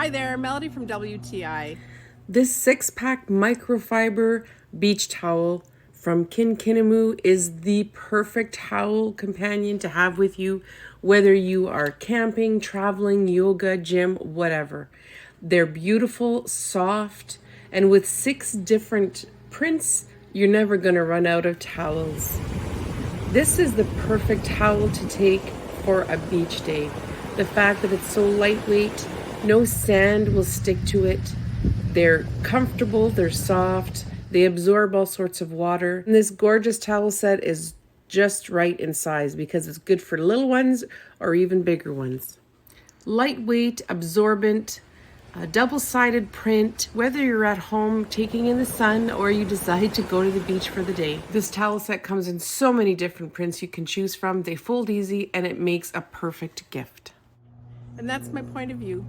Hi there, Melody from WTI. This 6-pack microfiber beach towel from Qinqinamu is the perfect towel companion to have with you, whether you are camping, traveling, yoga, gym, whatever. They're beautiful, soft, and with 6 different prints, you're never going to run out of towels. This is the perfect towel to take for a beach day. The fact that it's so lightweight, no sand will stick to it. They're comfortable, they're soft, they absorb all sorts of water. And this gorgeous towel set is just right in size because it's good for little ones or even bigger ones. Lightweight, absorbent, double-sided print, whether you're at home taking in the sun or you decide to go to the beach for the day. This towel set comes in so many different prints you can choose from. They fold easy and it makes a perfect gift. And that's my point of view.